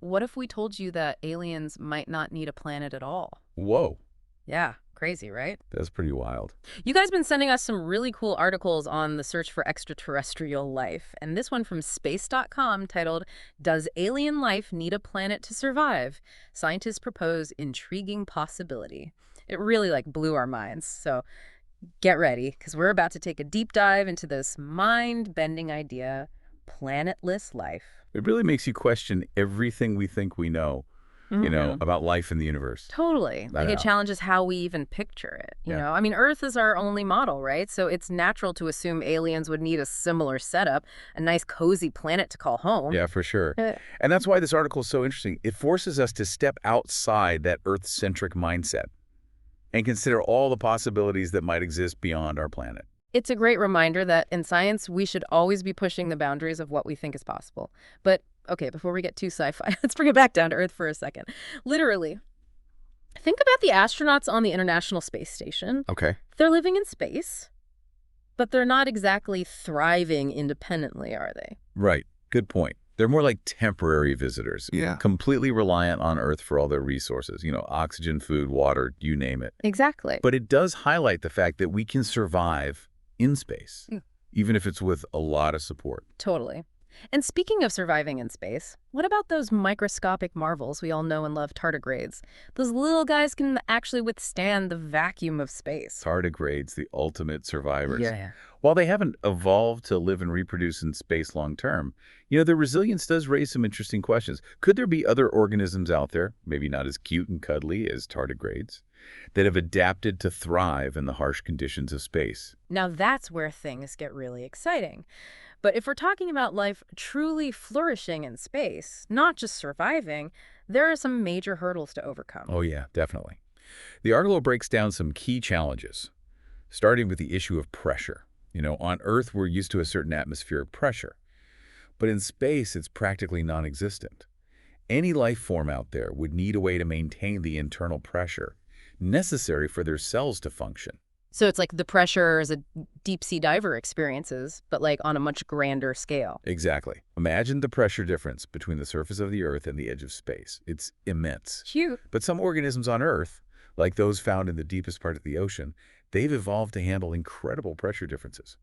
What if we told you that aliens might not need a planet at all? Whoa, Yeah, crazy, right? that's pretty wild. You guys been sending us some really cool articles on the search for extraterrestrial life, and this one from space.com titled, "Does Alien Life Need a Planet to Survive? Scientists Propose Intriguing Possibility." It really blew our minds. So get ready, because we're about to take a deep dive into this mind-bending idea, planetless life. It really makes you question everything we think we know, Mhm. about life in the universe. Totally. I It know. challenges how we even picture it, Yeah. I mean, Earth is our only model, right? So it's natural to assume aliens would need a similar setup, a nice cozy planet to call home. Yeah, for sure. Uh, And that's why this article is so interesting. It forces us to step outside that Earth-centric mindset and consider all the possibilities that might exist beyond our planet. It's a great reminder that in science, we should always be pushing the boundaries of what we think is possible. But okay, before we get too sci-fi, let's bring it back down to Earth for a second. Literally, think about the astronauts on the International Space Station. Okay. They're living in space, but they're not exactly thriving independently, are they? Right. Good point. They're more like temporary visitors. Yeah. Completely reliant on Earth for all their resources, oxygen, food, water, you name it. Exactly. But it does highlight the fact that we can survive in space, Mm. even if it's with a lot of support. Totally. And speaking of surviving in space, what about those microscopic marvels we all know and love, tardigrades? Those little guys can actually withstand the vacuum of space. Tardigrades, the ultimate survivors. Yeah. While they haven't evolved to live and reproduce in space long term, their resilience does raise some interesting questions. Could there be other organisms out there, maybe not as cute and cuddly as tardigrades, that have adapted to thrive in the harsh conditions of space? Now that's where things get really exciting. But if we're talking about life truly flourishing in space, not just surviving, there are some major hurdles to overcome. Oh yeah, definitely. The article breaks down some key challenges, starting with the issue of pressure. On Earth, we're used to a certain atmospheric pressure, but in space, it's practically non-existent. Any life form out there would need a way to maintain the internal pressure necessary for their cells to function. So it's like the pressure as a deep sea diver experiences, but on a much grander scale. Exactly. Imagine the pressure difference between the surface of the Earth and the edge of space. It's immense. Cute. But some organisms on Earth, like those found in the deepest part of the ocean, they've evolved to handle incredible pressure differences.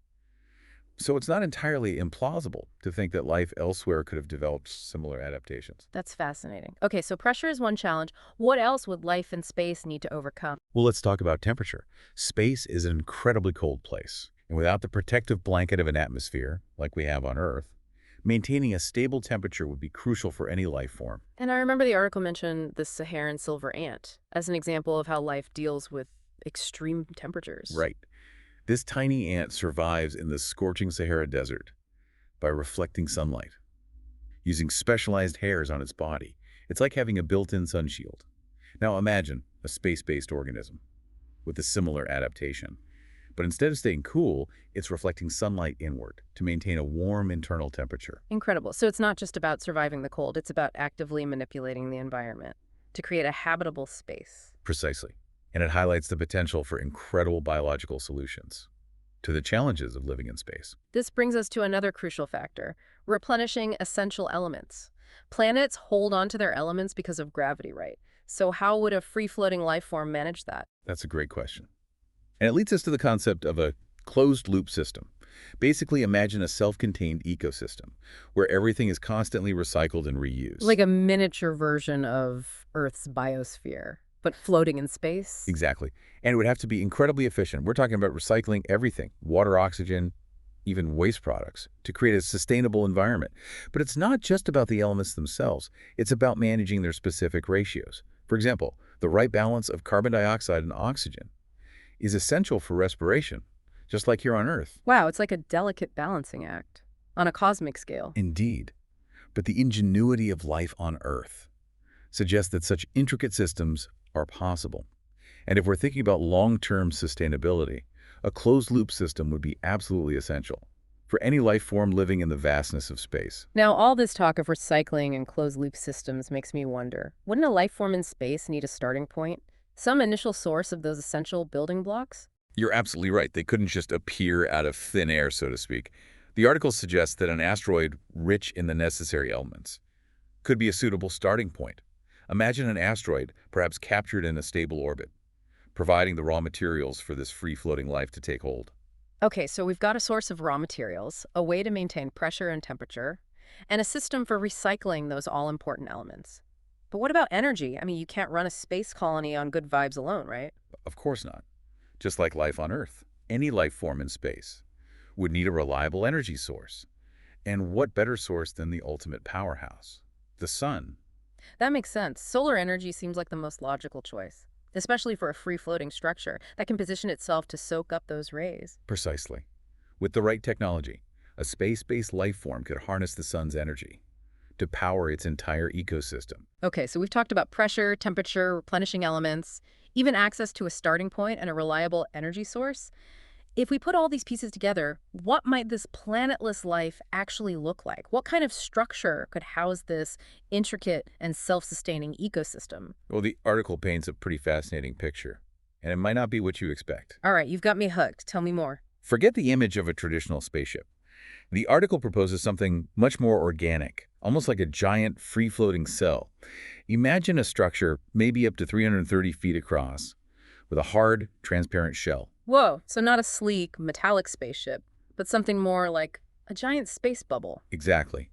So it's not entirely implausible to think that life elsewhere could have developed similar adaptations. That's fascinating. Okay, so pressure is one challenge. What else would life in space need to overcome? Well, let's talk about temperature. Space is an incredibly cold place, and without the protective blanket of an atmosphere, like we have on Earth, maintaining a stable temperature would be crucial for any life form. And I remember the article mentioned the Saharan silver ant as an example of how life deals with extreme temperatures. Right. This tiny ant survives in the scorching Sahara Desert by reflecting sunlight, using specialized hairs on its body. It's like having a built-in sun shield. Now imagine a space-based organism with a similar adaptation. But instead of staying cool, it's reflecting sunlight inward to maintain a warm internal temperature. Incredible. So it's not just about surviving the cold, it's about actively manipulating the environment to create a habitable space. Precisely. And it highlights the potential for incredible biological solutions to the challenges of living in space. This brings us to another crucial factor, replenishing essential elements. Planets hold on to their elements because of gravity, right? So how would a free-floating life form manage that? That's a great question. And it leads us to the concept of a closed-loop system. Basically, imagine a self-contained ecosystem where everything is constantly recycled and reused. Like a miniature version of Earth's biosphere, but floating in space? Exactly. And it would have to be incredibly efficient. We're talking about recycling everything, water, oxygen, even waste products, to create a sustainable environment. But it's not just about the elements themselves. It's about managing their specific ratios. For example, the right balance of carbon dioxide and oxygen is essential for respiration, just like here on Earth. Wow, it's like a delicate balancing act on a cosmic scale. Indeed. But the ingenuity of life on Earth suggests that such intricate systems are possible. And if we're thinking about long-term sustainability, a closed-loop system would be absolutely essential for any life form living in the vastness of space. Now, all this talk of recycling and closed-loop systems makes me wonder, wouldn't a life form in space need a starting point? Some initial source of those essential building blocks? You're absolutely right. They couldn't just appear out of thin air, so to speak. The article suggests that an asteroid rich in the necessary elements, could be a suitable starting point. Imagine an asteroid, perhaps captured in a stable orbit, providing the raw materials for this free-floating life to take hold. Okay, so we've got a source of raw materials, a way to maintain pressure and temperature, and a system for recycling those all-important elements. But what about energy? I mean, you can't run a space colony on good vibes alone, right? Of course not. Just like life on Earth, any life form in space would need a reliable energy source. And what better source than the ultimate powerhouse? The sun. That makes sense. Solar energy seems like the most logical choice, especially for a free-floating structure that can position itself to soak up those rays. Precisely. With the right technology, a space-based life form could harness the sun's energy to power its entire ecosystem. Okay, so we've talked about pressure, temperature, replenishing elements, even access to a starting point and a reliable energy source. If we put all these pieces together, what might this planetless life actually look like? What kind of structure could house this intricate and self-sustaining ecosystem? Well, the article paints a pretty fascinating picture, and it might not be what you expect. All right, you've got me hooked. Tell me more. Forget the image of a traditional spaceship. The article proposes something much more organic, almost like a giant free-floating cell. Imagine a structure maybe up to 330 feet across, with a hard, transparent shell. Whoa, so not a sleek, metallic spaceship, but something more like a giant space bubble. Exactly.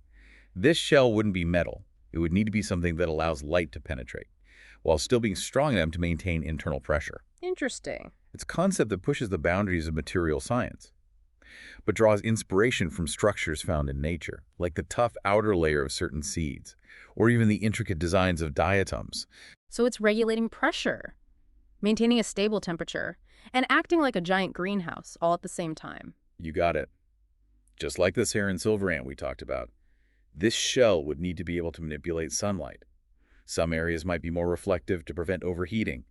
This shell wouldn't be metal. It would need to be something that allows light to penetrate, while still being strong enough to maintain internal pressure. Interesting. It's a concept that pushes the boundaries of material science, but draws inspiration from structures found in nature, like the tough outer layer of certain seeds, or even the intricate designs of diatoms. So it's regulating pressure, maintaining a stable temperature, and acting like a giant greenhouse all at the same time. You got it. Just like the Saharan silver ant we talked about, this shell would need to be able to manipulate sunlight. Some areas might be more reflective to prevent overheating,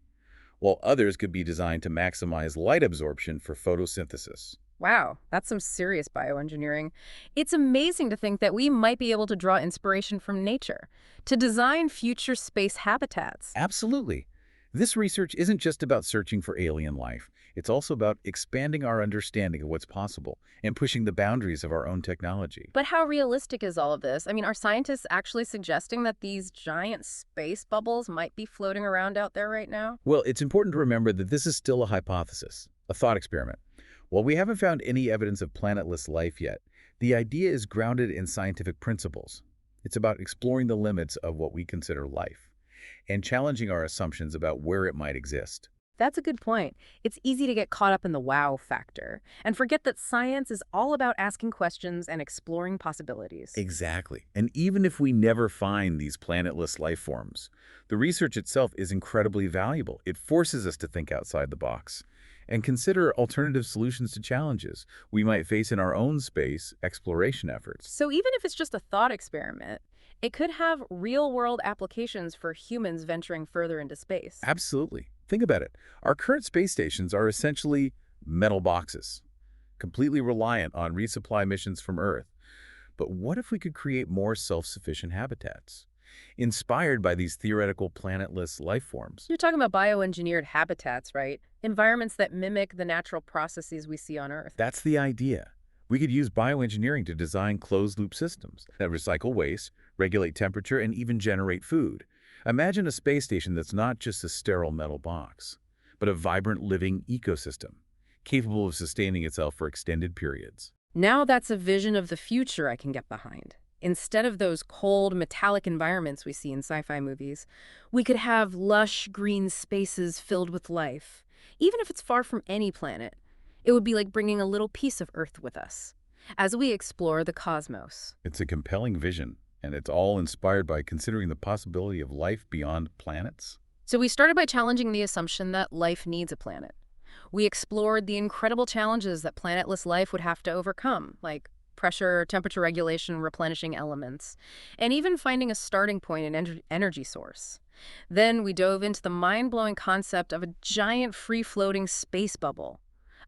while others could be designed to maximize light absorption for photosynthesis. Wow, that's some serious bioengineering. It's amazing to think that we might be able to draw inspiration from nature to design future space habitats. Absolutely. This research isn't just about searching for alien life. It's also about expanding our understanding of what's possible and pushing the boundaries of our own technology. But how realistic is all of this? I mean, are scientists actually suggesting that these giant space bubbles might be floating around out there right now? Well, it's important to remember that this is still a hypothesis, a thought experiment. While we haven't found any evidence of planetless life yet, the idea is grounded in scientific principles. It's about exploring the limits of what we consider life and challenging our assumptions about where it might exist. That's a good point. It's easy to get caught up in the wow factor and forget that science is all about asking questions and exploring possibilities. Exactly. And even if we never find these planetless life forms, the research itself is incredibly valuable. It forces us to think outside the box and consider alternative solutions to challenges we might face in our own space exploration efforts. So even if it's just a thought experiment, it could have real-world applications for humans venturing further into space. Absolutely. Think about it. Our current space stations are essentially metal boxes, completely reliant on resupply missions from Earth. But what if we could create more self-sufficient habitats, inspired by these theoretical planetless life forms? You're talking about bioengineered habitats, right? Environments that mimic the natural processes we see on Earth. That's the idea. We could use bioengineering to design closed-loop systems that recycle waste, regulate temperature, and even generate food. Imagine a space station that's not just a sterile metal box, but a vibrant living ecosystem, capable of sustaining itself for extended periods. Now that's a vision of the future I can get behind. Instead of those cold, metallic environments we see in sci-fi movies, we could have lush, green spaces filled with life. Even if it's far from any planet, it would be like bringing a little piece of Earth with us as we explore the cosmos. It's a compelling vision, and it's all inspired by considering the possibility of life beyond planets. So we started by challenging the assumption that life needs a planet. We explored the incredible challenges that planetless life would have to overcome, like pressure, temperature regulation, replenishing elements, and even finding a starting point and energy source. Then we dove into the mind-blowing concept of a giant free-floating space bubble,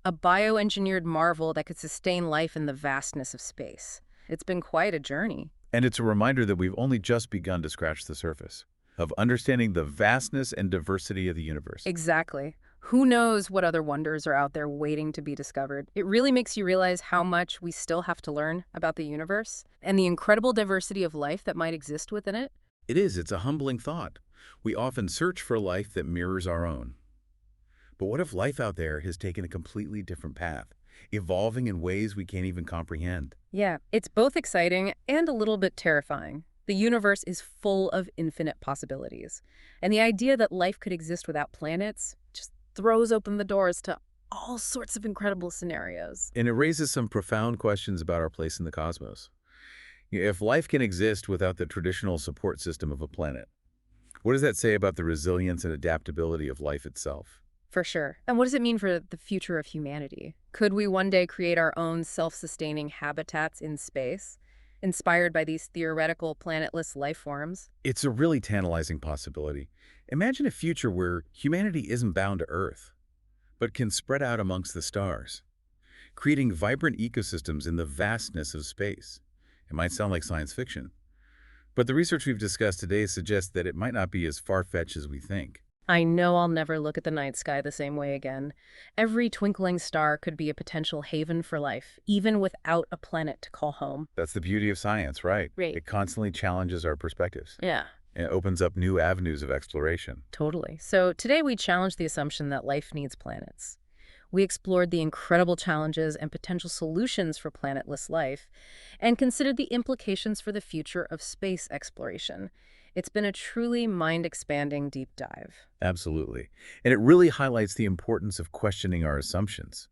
a bioengineered marvel that could sustain life in the vastness of space. It's been quite a journey. And it's a reminder that we've only just begun to scratch the surface of understanding the vastness and diversity of the universe. Exactly. Who knows what other wonders are out there waiting to be discovered? It really makes you realize how much we still have to learn about the universe and the incredible diversity of life that might exist within it. It is. It's a humbling thought. We often search for life that mirrors our own. But what if life out there has taken a completely different path, evolving in ways we can't even comprehend? Yeah, it's both exciting and a little bit terrifying. The universe is full of infinite possibilities. And the idea that life could exist without planets just throws open the doors to all sorts of incredible scenarios. And it raises some profound questions about our place in the cosmos. If life can exist without the traditional support system of a planet, what does that say about the resilience and adaptability of life itself? For sure. And what does it mean for the future of humanity? Could we one day create our own self-sustaining habitats in space, inspired by these theoretical planetless life forms? It's a really tantalizing possibility. Imagine a future where humanity isn't bound to Earth, but can spread out amongst the stars, creating vibrant ecosystems in the vastness of space. It might sound like science fiction, but the research we've discussed today suggests that it might not be as far-fetched as we think. I know I'll never look at the night sky the same way again. Every twinkling star could be a potential haven for life, even without a planet to call home. That's the beauty of science, right? Right. It constantly challenges our perspectives. Yeah, And it opens up new avenues of exploration. totally. So today we challenged the assumption that life needs planets. We explored the incredible challenges and potential solutions for planetless life and considered the implications for the future of space exploration. It's been a truly mind-expanding deep dive. Absolutely. And it really highlights the importance of questioning our assumptions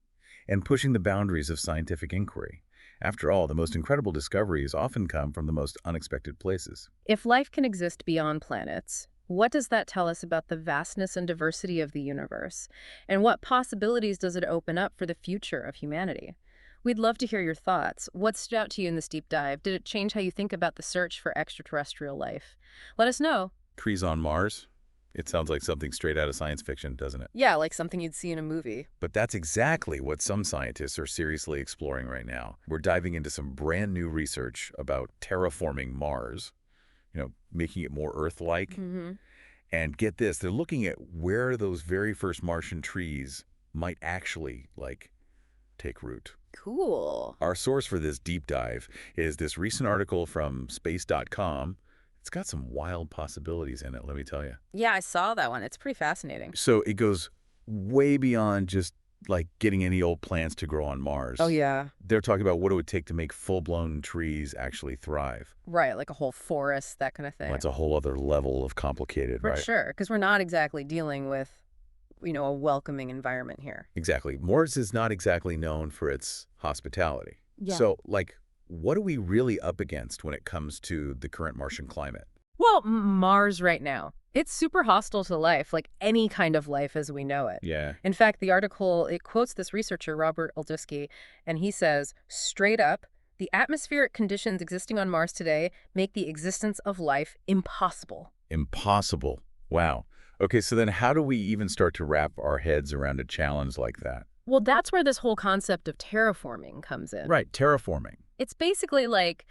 and pushing the boundaries of scientific inquiry. After all, the most incredible discoveries often come from the most unexpected places. If life can exist beyond planets, what does that tell us about the vastness and diversity of the universe? And what possibilities does it open up for the future of humanity? We'd love to hear your thoughts. What stood out to you in this deep dive? Did it change how you think about the search for extraterrestrial life? Let us know. Trees on Mars? It sounds like something straight out of science fiction, doesn't it? Yeah, like something you'd see in a movie. But that's exactly what some scientists are seriously exploring right now. We're diving into some brand new research about terraforming Mars, making it more Earth-like. Mm-hmm. And get this, they're looking at where those very first Martian trees might actually, take root. Cool. Our source for this deep dive is this recent article from space.com. It's got some wild possibilities in it, let me tell you. Yeah, I saw that one. It's pretty fascinating. So it goes way beyond just getting any old plants to grow on Mars. Oh, yeah. They're talking about what it would take to make full-blown trees actually thrive. Right, like a whole forest, that kind of thing. Well, that's a whole other level of complicated, For right? sure, because we're not exactly dealing with, a welcoming environment here. Exactly. Mars is not exactly known for its hospitality. Yeah. So, what are we really up against when it comes to the current Martian climate? Well, Mars right now, it's super hostile to life, like any kind of life as we know it. Yeah. In fact, the article, it quotes this researcher, Robert Oldiski, and he says, straight up, the atmospheric conditions existing on Mars today make the existence of life impossible. Impossible. Wow. Okay, so then how do we even start to wrap our heads around a challenge like that? Well, that's where this whole concept of terraforming comes in. Right, terraforming. It's basically like,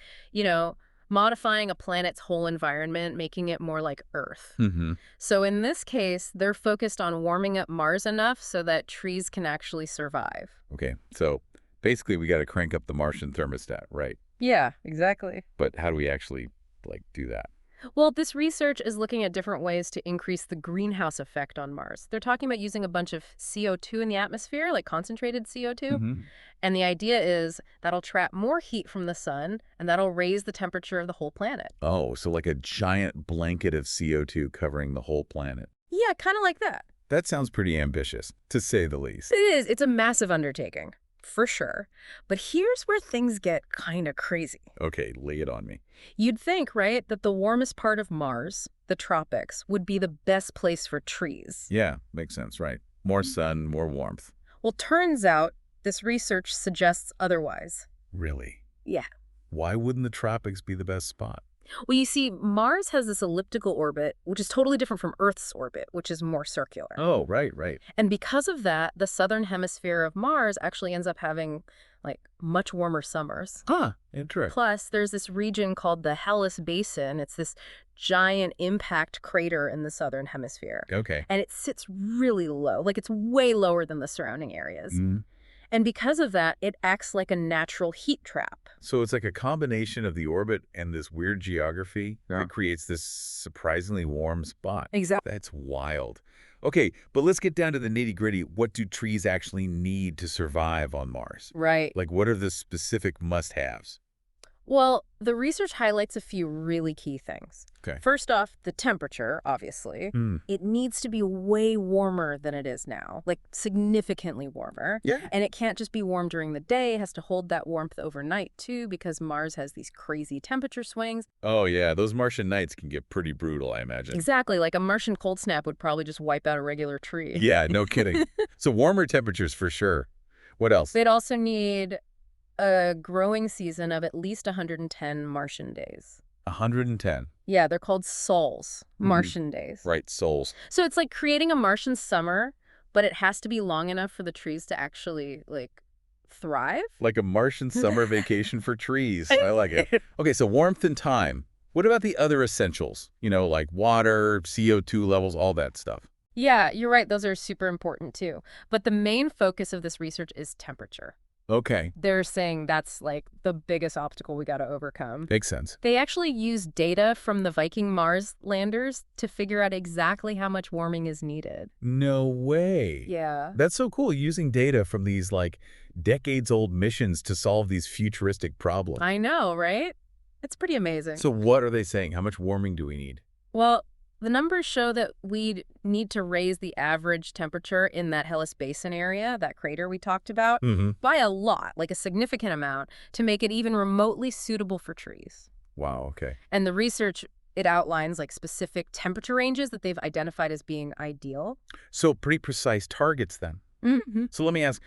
modifying a planet's whole environment, making it more like Earth. Mm-hmm. So in this case, they're focused on warming up Mars enough so that trees can actually survive. Okay, so basically we got to crank up the Martian thermostat, right? Yeah, exactly. But how do we actually, do that? Well, this research is looking at different ways to increase the greenhouse effect on Mars. They're talking about using a bunch of CO2 in the atmosphere, like concentrated CO2. Mm-hmm. And the idea is that'll trap more heat from the sun, and that'll raise the temperature of the whole planet. Oh, so like a giant blanket of CO2 covering the whole planet. Yeah, kind of like that. That sounds pretty ambitious, to say the least. It is. It's a massive undertaking, for sure. But here's where things get kind of crazy. Okay, lay it on me. You'd think, right, that the warmest part of Mars, the tropics, would be the best place for trees. Yeah, makes sense, right? More sun, more warmth. Well, turns out this research suggests otherwise. Really? Yeah. Why wouldn't the tropics be the best spot? Well, you see, Mars has this elliptical orbit, which is totally different from Earth's orbit, which is more circular. Oh, right. And because of that, the southern hemisphere of Mars actually ends up having, much warmer summers. Huh, interesting. Plus, there's this region called the Hellas Basin. It's this giant impact crater in the southern hemisphere. Okay. And it sits really low, it's way lower than the surrounding areas. Mm. And because of that, it acts like a natural heat trap. So it's like a combination of the orbit and this weird geography Yeah. that creates this surprisingly warm spot. Exactly. That's wild. Okay, but let's get down to the nitty-gritty. What do trees actually need to survive on Mars? Right. Like, what are the specific must-haves? Well, the research highlights a few really key things. Okay. First off, the temperature, obviously. Hmm. It needs to be way warmer than it is now, like significantly warmer. Yeah. And it can't just be warm during the day. It has to hold that warmth overnight, too, because Mars has these crazy temperature swings. Oh, yeah. Those Martian nights can get pretty brutal, I imagine. Exactly. Like a Martian cold snap would probably just wipe out a regular tree. Yeah, no kidding. So warmer temperatures for sure. What else? They'd also need a growing season of at least 110 Martian days. 110. Yeah, they're called sols, Martian days. Right, souls. So it's like creating a Martian summer, but it has to be long enough for the trees to actually, like, thrive? Like a Martian summer vacation for trees. I like it. Okay, so warmth and time. What about the other essentials? You know, like water, CO2 levels, all that stuff. Yeah, you're right. Those are super important, too. But the main focus of this research is temperature. Okay, They're saying that's, like, the biggest obstacle we got to overcome. makes sense. They actually use data from the Viking Mars landers to figure out exactly how much warming is needed. No way. Yeah. That's so cool, using data from these, like, decades-old missions to solve these futuristic problems. I know, right? It's pretty amazing. So what are they saying? How much warming do we need? Well, the numbers show that we'd need to raise the average temperature in that Hellas Basin area, that crater we talked about, Mm-hmm. by a lot, like a significant amount, to make it even remotely suitable for trees. Wow, okay. And the research, it outlines like specific temperature ranges that they've identified as being ideal. So pretty precise targets then. Mm-hmm. So let me ask,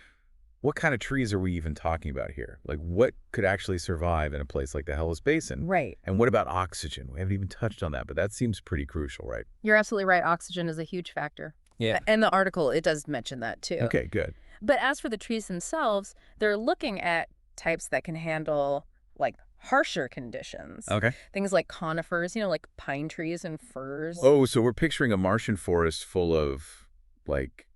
what kind of trees are we even talking about here? Like, what could actually survive in a place like the Hellas Basin? Right. And what about oxygen? We haven't even touched on that, but that seems pretty crucial, right? You're absolutely right. Oxygen is a huge factor. Yeah. And the article, it does mention that too. Okay, good. But as for the trees themselves, they're looking at types that can handle like harsher conditions. Okay. Things like conifers, like pine trees and firs. Oh, so we're picturing a Martian forest full of, like,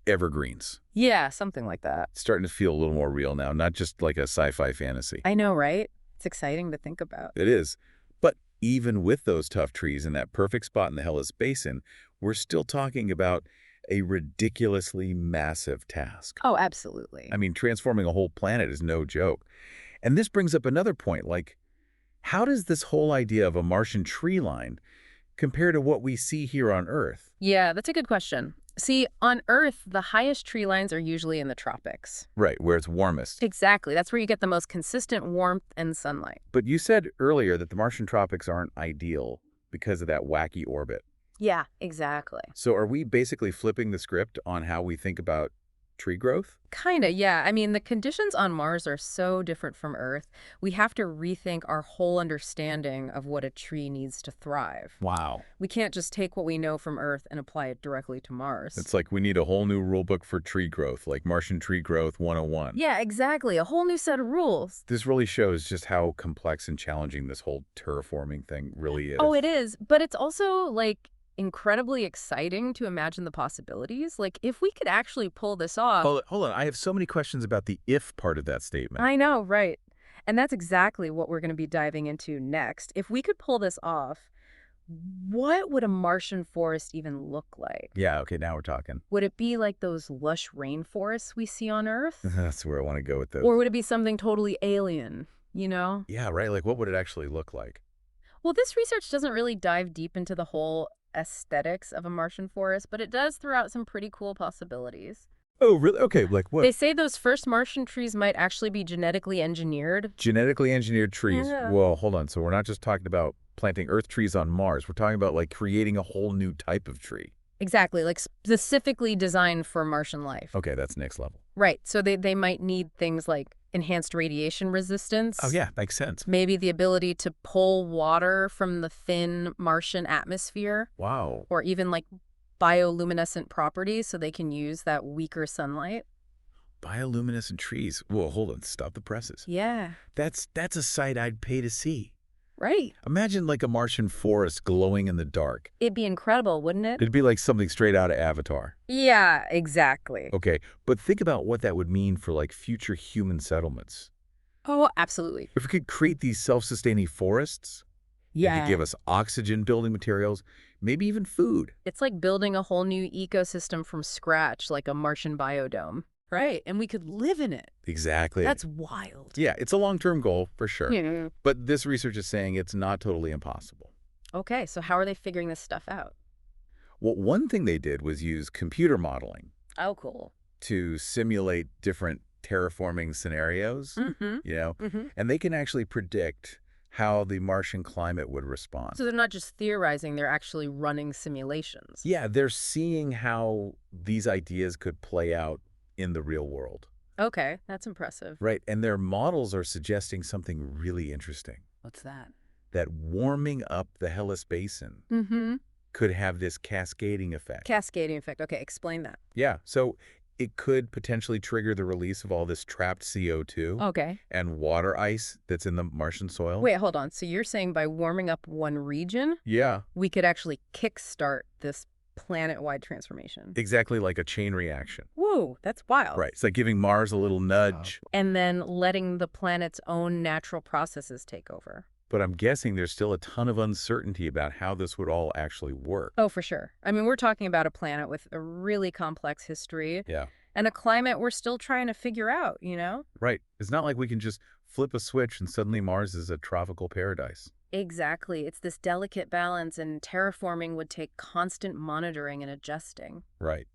evergreens. Yeah, something like that. It's starting to feel a little more real now, not just like a sci-fi fantasy. I know, right? It's exciting to think about. It is. But even with those tough trees in that perfect spot in the Hellas Basin, we're still talking about a ridiculously massive task. Oh, absolutely. I mean, transforming a whole planet is no joke. And this brings up another point, like, how does this whole idea of a Martian tree line compare to what we see here on Earth? Yeah, that's a good question. See, on Earth, the highest tree lines are usually in the tropics. Right, where it's warmest. Exactly. That's where you get the most consistent warmth and sunlight. But you said earlier that the Martian tropics aren't ideal because of that wacky orbit. Yeah, exactly. So are we basically flipping the script on how we think about tree growth? Kinda, yeah. I mean, the conditions on Mars are so different from Earth. We have to rethink our whole understanding of what a tree needs to thrive. Wow. We can't just take what we know from Earth and apply it directly to Mars. It's like we need a whole new rule book for tree growth, like Martian Tree Growth 101. Yeah, exactly. A whole new set of rules. This really shows just how complex and challenging this whole terraforming thing really is. Oh, it is. But it's also, like, incredibly exciting to imagine the possibilities. Like, if we could actually pull this off. Hold on. I have so many questions about the if part of that statement. I know, right. And that's exactly what we're going to be diving into next. If we could pull this off, what would a Martian forest even look like? Yeah, okay, now we're talking. Would it be like those lush rainforests we see on Earth? That's where I want to go with this. Or would it be something totally alien, Yeah, right. Like, what would it actually look like? Well, this research doesn't really dive deep into the whole aesthetics of a Martian forest, but it does throw out some pretty cool possibilities. Oh, really? Okay, like what? They say those first Martian trees might actually be genetically engineered. Genetically engineered trees. Yeah. Well, hold on. So we're not just talking about planting Earth trees on Mars. We're talking about, like, creating a whole new type of tree. Exactly, like specifically designed for Martian life. Okay, that's next level. Right, so they might need things like enhanced radiation resistance. Oh, yeah, makes sense. Maybe the ability to pull water from the thin Martian atmosphere, Wow. or even like bioluminescent properties so they can use that weaker sunlight. Bioluminescent trees. Whoa, hold on. Stop the presses. Yeah. That's a sight I'd pay to see. Right. Imagine like a Martian forest glowing in the dark. It'd be incredible, wouldn't it? It'd be like something straight out of Avatar. Yeah, exactly. Okay, but think about what that would mean for like future human settlements. Oh, absolutely. If we could create these self-sustaining forests, they could give Yeah. us oxygen, building materials, maybe even food. It's like building a whole new ecosystem from scratch, like a Martian biodome. Right, and we could live in it. Exactly. That's wild. Yeah, it's a long-term goal for sure. Yeah. But this research is saying it's not totally impossible. Okay, so how are they figuring this stuff out? Well, one thing they did was use computer modeling Oh, cool. to simulate different terraforming scenarios, Mm-hmm. and they can actually predict how the Martian climate would respond. So they're not just theorizing, they're actually running simulations. Yeah, they're seeing how these ideas could play out in the real world. Okay, that's impressive. Right, and their models are suggesting something really interesting, What's that? that warming up the Hellas Basin Mm-hmm. could have this cascading effect. Cascading effect. Okay, explain that. Yeah, so it could potentially trigger the release of all this trapped CO2 Okay. and water ice that's in the Martian soil. Wait, hold on. So you're saying by warming up one region, Yeah, we could actually kickstart this planet-wide transformation? exactly like a chain reaction. Whoa, that's wild. Right, it's like giving Mars a little nudge. And then letting the planet's own natural processes take over. But I'm guessing there's still a ton of uncertainty about how this would all actually work. Oh, for sure. I mean, we're talking about a planet with a really complex history Yeah, and a climate we're still trying to figure out, you know? right. It's not like we can just flip a switch and suddenly Mars is a tropical paradise. Exactly. It's this delicate balance, and terraforming would take constant monitoring and adjusting. Right.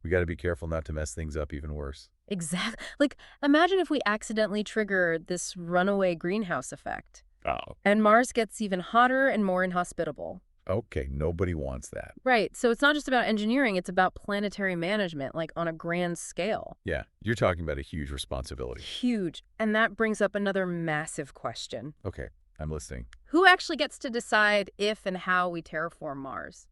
We got to be careful not to mess things up even worse. Exactly. Like, imagine if we accidentally trigger this runaway greenhouse effect, Oh. and Mars gets even hotter and more inhospitable. Okay, nobody wants that. Right. So it's not just about engineering, it's about planetary management, like on a grand scale. Yeah, you're talking about a huge responsibility. Huge. And that brings up another massive question. Okay, I'm listening. Who actually gets to decide if and how we terraform Mars?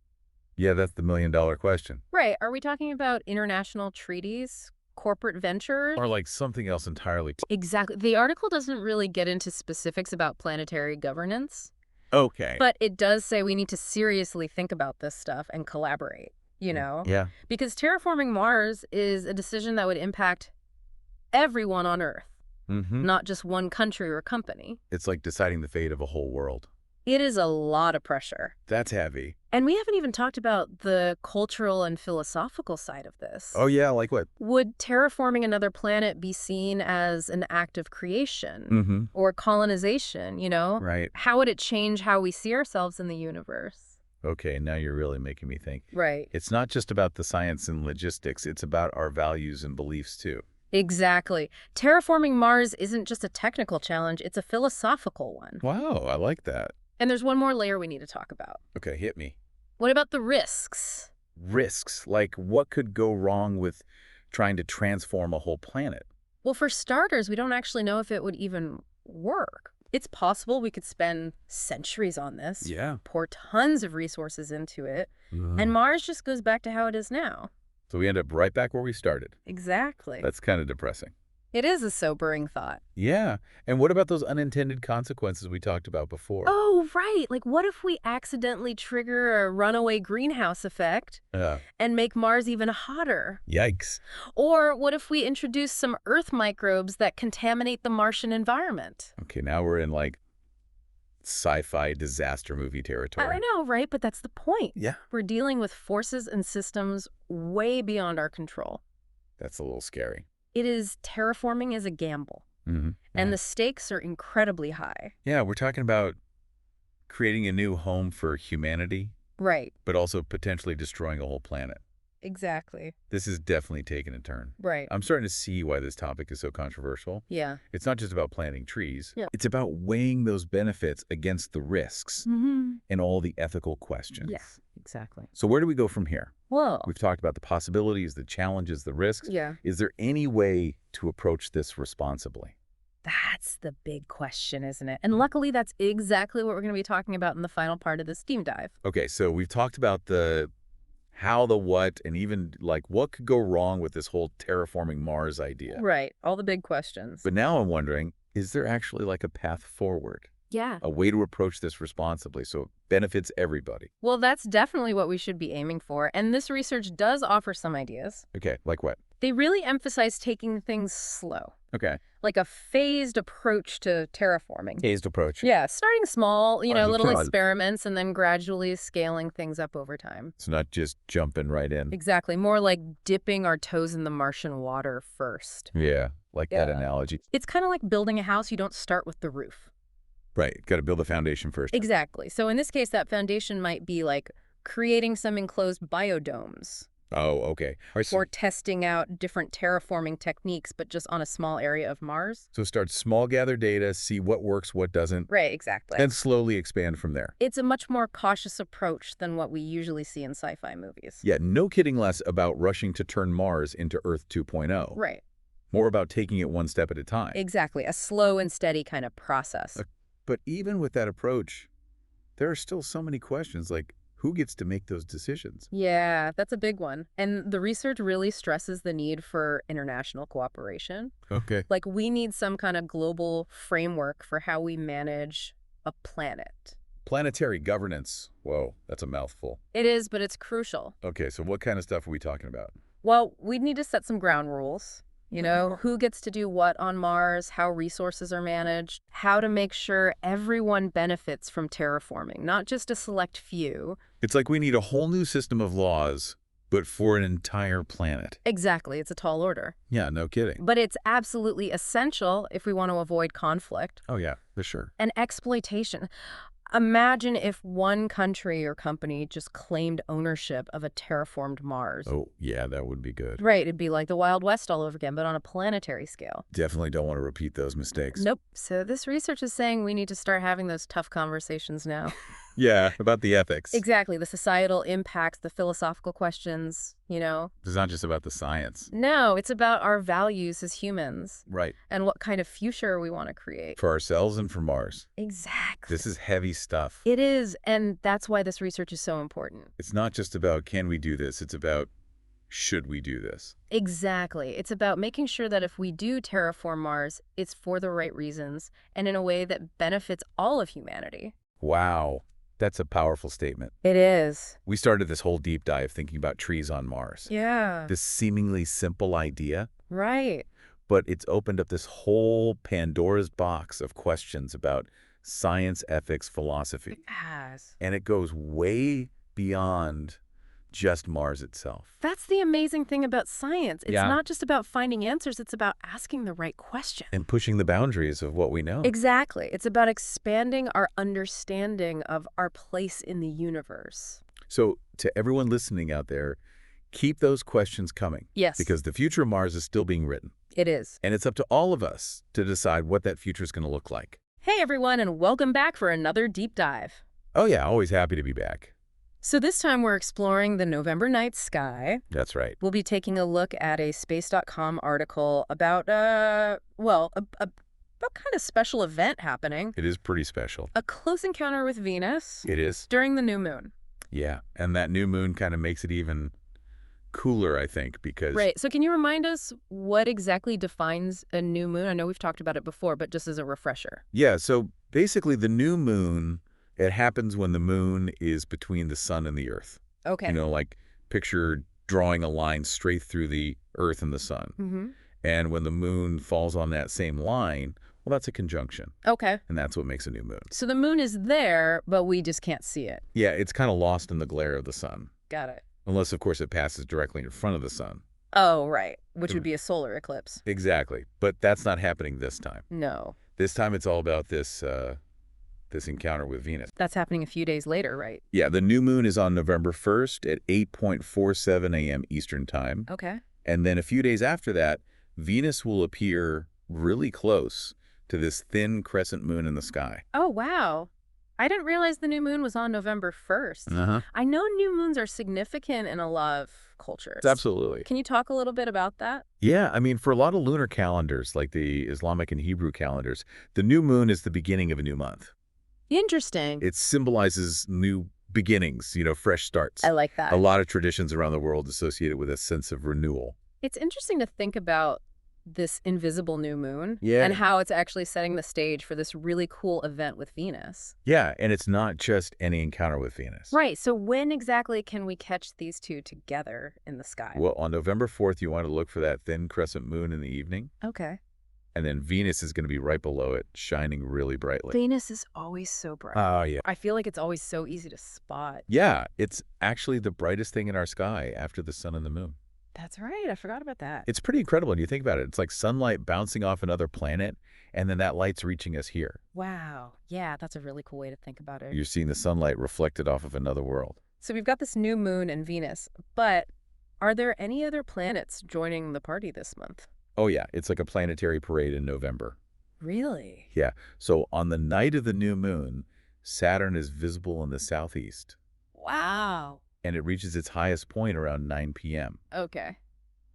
Yeah, that's the million-dollar question. Right. Are we talking about international treaties, corporate ventures? Or like something else entirely. Exactly. The article doesn't really get into specifics about planetary governance, Okay. but it does say we need to seriously think about this stuff and collaborate, you know? Yeah. Because terraforming Mars is a decision that would impact everyone on Earth, Mm-hmm. not just one country or company. It's like deciding the fate of a whole world. It is a lot of pressure. That's heavy. And we haven't even talked about the cultural and philosophical side of this. Oh yeah, like what? Would terraforming another planet be seen as an act of creation Mm-hmm. or colonization, you know? Right. How would it change how we see ourselves in the universe? Okay, now you're really making me think. Right. It's not just about the science and logistics, it's about our values and beliefs too. Exactly. Terraforming Mars isn't just a technical challenge, it's a philosophical one. Wow, I like that. And there's one more layer we need to talk about. Okay, hit me. What about the risks? Risks, like what could go wrong with trying to transform a whole planet? Well, for starters, we don't actually know if it would even work. It's possible we could spend centuries on this, Yeah. pour tons of resources into it, and Mars just goes back to how it is now. So we end up right back where we started. Exactly. That's kind of depressing. It is a sobering thought. Yeah. And what about those unintended consequences we talked about before? Oh, right. Like, what if we accidentally trigger a runaway greenhouse effect and make Mars even hotter? Yikes. Or what if we introduce some Earth microbes that contaminate the Martian environment? Okay, now we're in like sci-fi disaster movie territory. I know, right? But that's the point. Yeah. We're dealing with forces and systems way beyond our control. That's a little scary. It is terraforming is a gamble, Mm-hmm. and the stakes are incredibly high. Yeah, we're talking about creating a new home for humanity, Right. but also potentially destroying a whole planet. Exactly. This is definitely taking a turn. Right. I'm starting to see why this topic is so controversial. Yeah. It's not just about planting trees. Yeah. It's about weighing those benefits against the risks Mm-hmm. and all the ethical questions. Yeah, exactly. So where do we go from here? Whoa. We've talked about the possibilities, the challenges, the risks. Yeah. Is there any way to approach this responsibly? That's the big question, isn't it? And luckily, that's exactly what we're going to be talking about in the final part of this Steam Dive. Okay, so we've talked about the how, the what, and even like what could go wrong with this whole terraforming Mars idea. Right. All the big questions. But now I'm wondering, is there actually like a path forward? Yeah. A way to approach this responsibly so it benefits everybody. Well, that's definitely what we should be aiming for, and this research does offer some ideas. Okay, like what? They really emphasize taking things slow, Okay. like a phased approach to terraforming. Phased approach. Yeah, starting small, little Right. experiments and then gradually scaling things up over time. It's not just jumping right in. Exactly, more like dipping our toes in the Martian water first. Yeah, like that Yeah. analogy. It's kind of like building a house, you don't start with the roof. Right, got to build the foundation first. Exactly. So in this case, that foundation might be like creating some enclosed biodomes Oh, okay. All right, or testing out different terraforming techniques, but just on a small area of Mars. so start small, gather data, see what works, what doesn't, Right, exactly. and slowly expand from there. It's a much more cautious approach than what we usually see in sci-fi movies. Yeah, no kidding less about rushing to turn Mars into Earth 2.0. Right, More about taking it one step at a time. exactly. A slow and steady kind of process. But even with that approach, there are still so many questions like, who gets to make those decisions? Yeah, that's a big one. And the research really stresses the need for international cooperation. Okay. Like, we need some kind of global framework for how we manage a planet. Planetary governance. Whoa, that's a mouthful. It is, but it's crucial. Okay, so what kind of stuff are we talking about? Well, we'd need to set some ground rules. Who gets to do what on Mars, how resources are managed, how to make sure everyone benefits from terraforming, not just a select few. It's like we need a whole new system of laws, but for an entire planet. Exactly, it's a tall order. Yeah, no kidding. But it's absolutely essential if we want to avoid conflict Oh, yeah, for sure. and exploitation. Imagine if one country or company just claimed ownership of a terraformed Mars. Oh, yeah, that would be good. Right, it'd be like the Wild West all over again, but on a planetary scale. Definitely don't want to repeat those mistakes. Nope. So this research is saying we need to start having those tough conversations now. Yeah, about the ethics. Exactly. The societal impacts, the philosophical questions. It's not just about the science. No, it's about our values as humans Right. and what kind of future we want to create. For ourselves and for Mars. Exactly. This is heavy stuff. It is, and that's why this research is so important. It's not just about can we do this, it's about should we do this. Exactly. It's about making sure that if we do terraform Mars, it's for the right reasons and in a way that benefits all of humanity. Wow, that's a powerful statement. It is. We started this whole deep dive thinking about trees on Mars. Yeah. This seemingly simple idea, Right. but it's opened up this whole Pandora's box of questions about science, ethics, philosophy. Has. And it goes way beyond just Mars itself. That's the amazing thing about science. It's Yeah. not just about finding answers, it's about asking the right question. And pushing the boundaries of what we know. Exactly. It's about expanding our understanding of our place in the universe. So to everyone listening out there, keep those questions coming. Yes. Because the future of Mars is still being written. It is. And it's up to all of us to decide what that future is going to look like. Hey, everyone, and welcome back for another deep dive. Oh yeah, always happy to be back. So this time we're exploring the November night sky. That's right. We'll be taking a look at a space.com article about, a kind of special event happening. It is pretty special. A close encounter with Venus It is. during the new moon. Yeah. And that new moon kind of makes it even cooler, I think, because... Right. So can you remind us what exactly defines a new moon? I know we've talked about it before, but just as a refresher. Yeah, so basically the new moon, it happens when the moon is between the sun and the earth. Okay. Like picture drawing a line straight through the earth and the sun. Mm-hmm. And when the moon falls on that same line, well, that's a conjunction. Okay. And that's what makes a new moon. So the moon is there, but we just can't see it. Yeah, it's kind of lost in the glare of the sun. Got it. Unless, of course, it passes directly in front of the sun. Oh, right. Which would be a solar eclipse. Exactly. But that's not happening this time. No. This time it's all about this encounter with Venus. That's happening a few days later, right? Yeah, the new moon is on November 1st at 8:47 a.m. Eastern Time. Okay. And then a few days after that, Venus will appear really close to this thin crescent moon in the sky. Oh, wow. I didn't realize the new moon was on November 1st. Uh-huh. I know new moons are significant in a lot of cultures. Absolutely. Can you talk a little bit about that? Yeah, I mean, for a lot of lunar calendars, like the Islamic and Hebrew calendars, the new moon is the beginning of a new month. Interesting. It symbolizes new beginnings, fresh starts. I like that. A lot of traditions around the world associated with a sense of renewal. It's interesting to think about this invisible new moon Yeah. and how it's actually setting the stage for this really cool event with Venus. Yeah, and it's not just any encounter with Venus. Right, so when exactly can we catch these two together in the sky? Well, on November 4th, you want to look for that thin crescent moon in the evening, Okay. and then Venus is going to be right below it, shining really brightly. Venus is always so bright. Oh, yeah. I feel like it's always so easy to spot. Yeah, it's actually the brightest thing in our sky after the sun and the moon. That's right, I forgot about that. It's pretty incredible when you think about it. It's like sunlight bouncing off another planet, and then that light's reaching us here. Wow. Yeah, that's a really cool way to think about it. You're seeing the sunlight reflected off of another world. So we've got this new moon and Venus, but are there any other planets joining the party this month? Oh, yeah, it's like a planetary parade in November. Really? Yeah, so on the night of the new moon, Saturn is visible in the southeast, Wow. and it reaches its highest point around 9 p.m. Okay.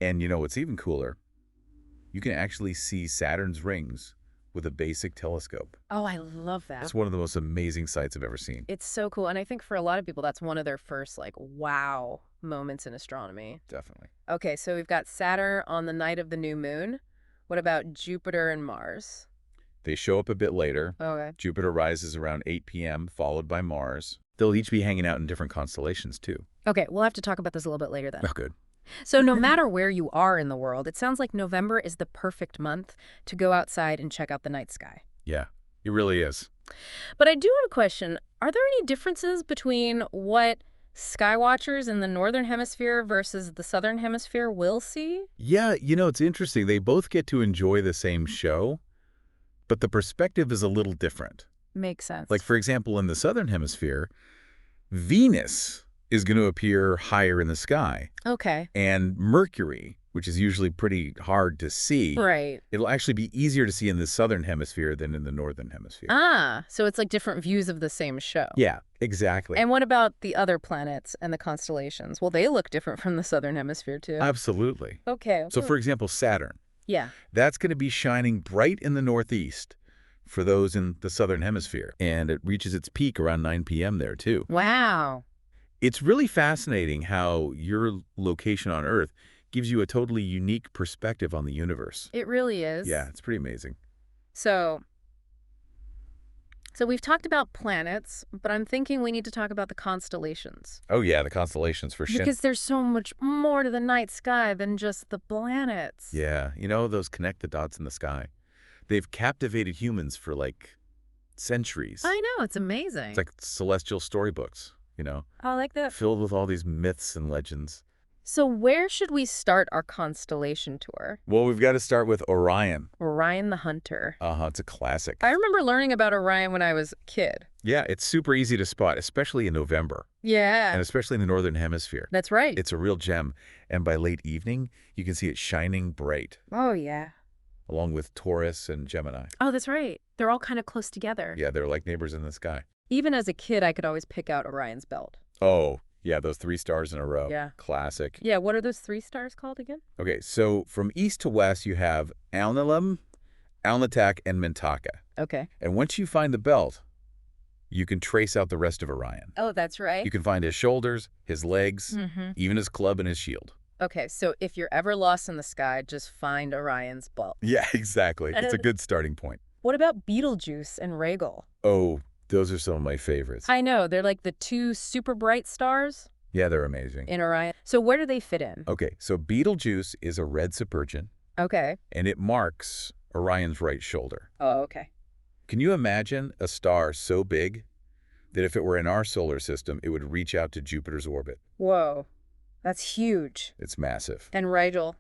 And you know what's even cooler? You can actually see Saturn's rings with a basic telescope. Oh, I love that. It's one of the most amazing sights I've ever seen. It's so cool. And I think for a lot of people, that's one of their first, like, wow moments in astronomy. Definitely. Okay, so we've got Saturn on the night of the new moon. What about Jupiter and Mars? They show up a bit later. Okay. Jupiter rises around 8 p.m., followed by Mars. They'll each be hanging out in different constellations, too. Okay, we'll have to talk about this a little bit later then. Oh, good. So no matter where you are in the world, it sounds like November is the perfect month to go outside and check out the night sky. Yeah, it really is. But I do have a question. Are there any differences between what sky watchers in the northern hemisphere versus the southern hemisphere will see? Yeah, you know, it's interesting. They both get to enjoy the same show, but the perspective is a little different. Makes sense. Like, for example, in the southern hemisphere, Venus is going to appear higher in the sky, Okay. and Mercury, which is usually pretty hard to see, Right. it'll actually be easier to see in the southern hemisphere than in the northern hemisphere. Ah, so it's like different views of the same show. Yeah, exactly. And what about the other planets and the constellations? Well, they look different from the southern hemisphere too. Absolutely. Okay. So, for example, Saturn, Yeah. that's going to be shining bright in the northeast for those in the southern hemisphere, and it reaches its peak around 9 p.m. there, too. Wow. It's really fascinating how your location on Earth gives you a totally unique perspective on the universe. It really is. Yeah, it's pretty amazing. So we've talked about planets, but I'm thinking we need to talk about the constellations. Oh, yeah, the constellations for sure. Because there's so much more to the night sky than just the planets. Yeah, you know, those connect the dots in the sky. They've captivated humans for, like, centuries. I know, it's amazing. It's like celestial storybooks, you know, I like that. filled with all these myths and legends. So where should we start our constellation tour? Well, we've got to start with Orion. Orion the Hunter. It's a classic. I remember learning about Orion when I was a kid. Yeah, it's super easy to spot, especially in November, Yeah. and especially in the northern hemisphere. That's right. It's a real gem, and by late evening, you can see it shining bright, Oh, yeah. along with Taurus and Gemini. Oh, that's right. They're all kind of close together. Yeah, they're like neighbors in the sky. Even as a kid, I could always pick out Orion's belt. Oh, yeah, those 3 stars in a row. Yeah. Classic. Yeah, what are those 3 stars called again? Okay, so from east to west, you have Alnilam, Alnitak, and Mintaka. Okay. And once you find the belt, you can trace out the rest of Orion. Oh, that's right. You can find his shoulders, his legs, even his club and his shield. Okay, so if you're ever lost in the sky, just find Orion's belt. Yeah, exactly. It's a good starting point. What about Betelgeuse and Rigel? Oh, those are some of my favorites. I know, they're like the 2 super bright stars Yeah, they're amazing. in Orion. So where do they fit in? Okay, so Betelgeuse is a red Supergiant, Okay. and it marks Orion's right shoulder. Oh, okay. Can you imagine a star so big that if it were in our solar system, it would reach out to Jupiter's orbit? Whoa, that's huge. It's massive. And Rigel.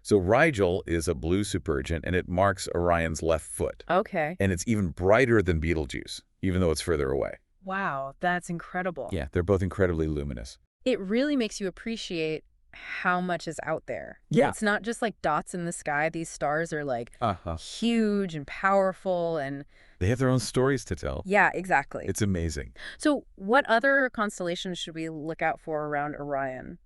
So Rigel is a blue Supergiant, and it marks Orion's left foot. Okay. And it's even brighter than Betelgeuse, even though it's further away. Wow, that's incredible. Yeah, they're both incredibly luminous. It really makes you appreciate how much is out there. Yeah. It's not just like dots in the sky. These stars are like Uh-huh. huge and powerful and They have their own stories to tell. yeah, exactly. It's amazing. So what other constellations should we look out for around Orion?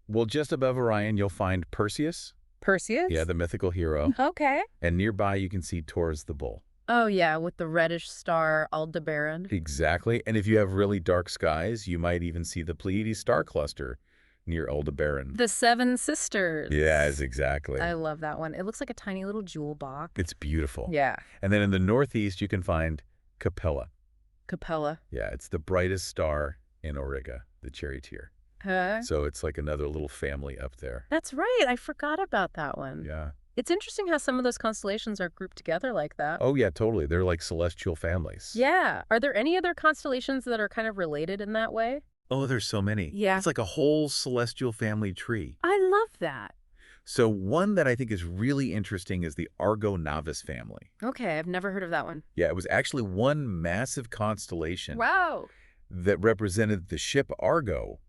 Well, just above Orion, you'll find Perseus. Perseus? Yeah, the mythical hero. Okay. And nearby, you can see Taurus the bull. Oh, yeah, with the reddish star Aldebaran. Exactly. And if you have really dark skies, you might even see the Pleiades star cluster near Aldebaran. The Seven Sisters. Yes, exactly. I love that one. It looks like a tiny little jewel box. It's beautiful. Yeah. And then in the northeast, you can find Capella. Capella. Yeah, it's the brightest star in Auriga, the charioteer. Huh? So it's like another little family up there. That's right. I forgot about that one. Yeah. It's interesting how some of those constellations are grouped together like that. Oh, yeah, totally. They're like celestial families. Yeah. Are there any other constellations that are kind of related in that way? Oh, there's so many. Yeah. It's like a whole celestial family tree. I love that. So one that I think is really interesting is the Argo Navis family. Okay, I've never heard of that one. Yeah, it was actually one massive constellation Wow. that represented the ship Argo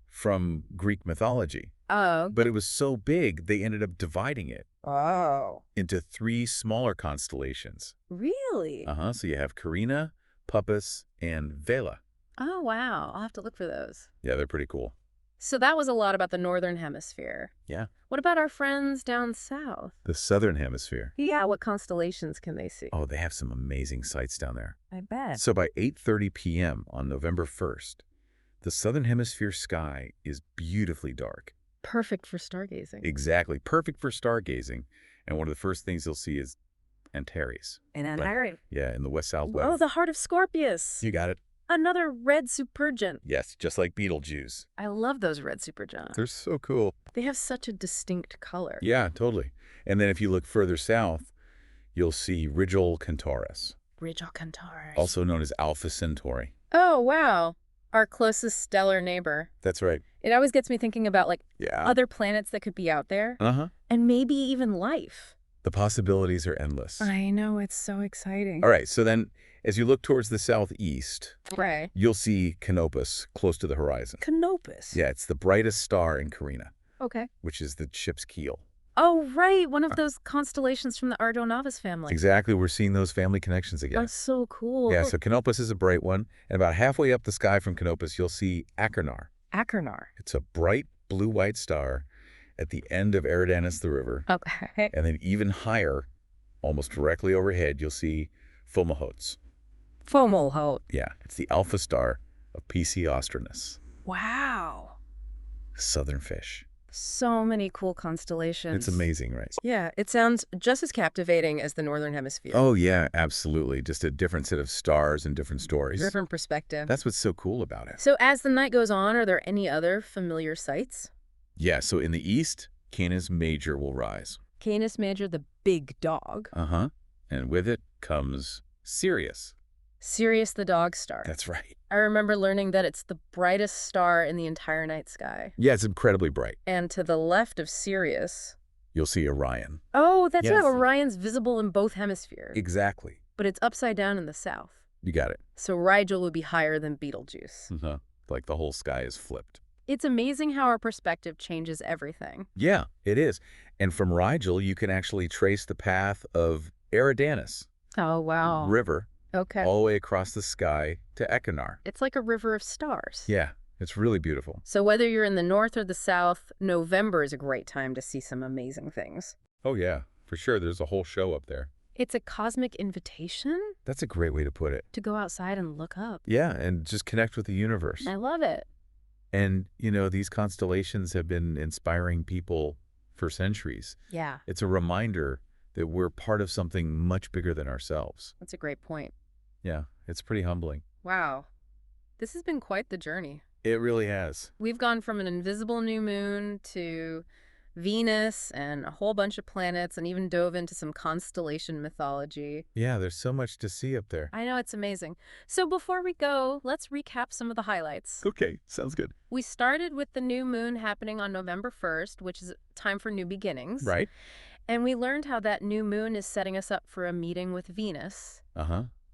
from Greek mythology. Oh. But it was so big, they ended up dividing it Oh. into 3 smaller constellations. Really? So you have Carina, Puppis, and Vela. Oh, wow. I'll have to look for those. Yeah, they're pretty cool. So that was a lot about the Northern Hemisphere. Yeah. What about our friends down south? The Southern Hemisphere. Yeah, what constellations can they see? Oh, they have some amazing sights down there. I bet. So by 8:30 p.m. on November 1st, the Southern Hemisphere sky is beautifully dark. Perfect for stargazing. Exactly. Perfect for stargazing. And one of the first things you'll see is Antares. And Antares. Yeah, in the west-southwest. Oh, the heart of Scorpius. You got it. Another red supergiant. Yes, just like Betelgeuse. I love those red supergiants. They're so cool. They have such a distinct color. Yeah, totally. And then if you look further south, you'll see Rigel Centaurus, Rigel Centaurus. also known as Alpha Centauri. Oh, wow. Our closest stellar neighbor. That's right. It always gets me thinking about, like, Yeah. other planets that could be out there. And maybe even life. The possibilities are endless. I know. It's so exciting. All right, so then as you look towards the southeast, Right. you'll see Canopus close to the horizon. Canopus. Yeah, it's the brightest star in Carina, Okay. which is the ship's keel. Oh, right. One of those constellations from the Argo Navis family. Exactly, we're seeing those family connections again. That's so cool. Yeah, so Canopus is a bright one, and about halfway up the sky from Canopus, you'll see Achernar. Achernar. It's a bright blue-white star at the end of Eridanus the river. Okay. And then even higher, almost directly overhead, you'll see Fomalhautes. Fomalhaut. Yeah, it's the alpha star of P.C. Austrinus, Wow. southern fish. So many cool constellations. It's amazing, right? Yeah, it sounds just as captivating as the Northern Hemisphere. Oh, yeah, absolutely. Just a different set of stars and different stories. Different perspective. That's what's so cool about it. So as the night goes on, are there any other familiar sights? Yeah, so in the east, Canis Major will rise. Canis Major, the big dog. And with it comes Sirius. Sirius the dog star. That's right. I remember learning that it's the brightest star in the entire night sky. Yeah, it's incredibly bright. And to the left of Sirius... You'll see Orion. Oh, that's Yes. right. Orion's visible in both hemispheres. Exactly. But it's upside down in the south. You got it. So Rigel would be higher than Betelgeuse. Like the whole sky is flipped. It's amazing how our perspective changes everything. Yeah, it is. And from Rigel, you can actually trace the path of Eridanus Oh, wow. River Okay. all the way across the sky to Achernar. It's like a river of stars. Yeah, it's really beautiful. So whether you're in the north or the south, November is a great time to see some amazing things. Oh, yeah, for sure. There's a whole show up there. It's a cosmic invitation That's a great way to put it. to go outside and look up. Yeah, and just connect with the universe. I love it. And, you know, these constellations have been inspiring people for centuries. Yeah, It's a reminder that we're part of something much bigger than ourselves. that's a great point. Yeah, it's pretty humbling. Wow. This has been quite the journey. It really has. We've gone from an invisible new moon to Venus and a whole bunch of planets and even dove into some constellation mythology. Yeah, there's so much to see up there. I know, it's amazing. So before we go, let's recap some of the highlights. Okay, sounds good. We started with the new moon happening on November 1st, which is time for new beginnings. Right? And we learned how that new moon is setting us up for a meeting with Venus.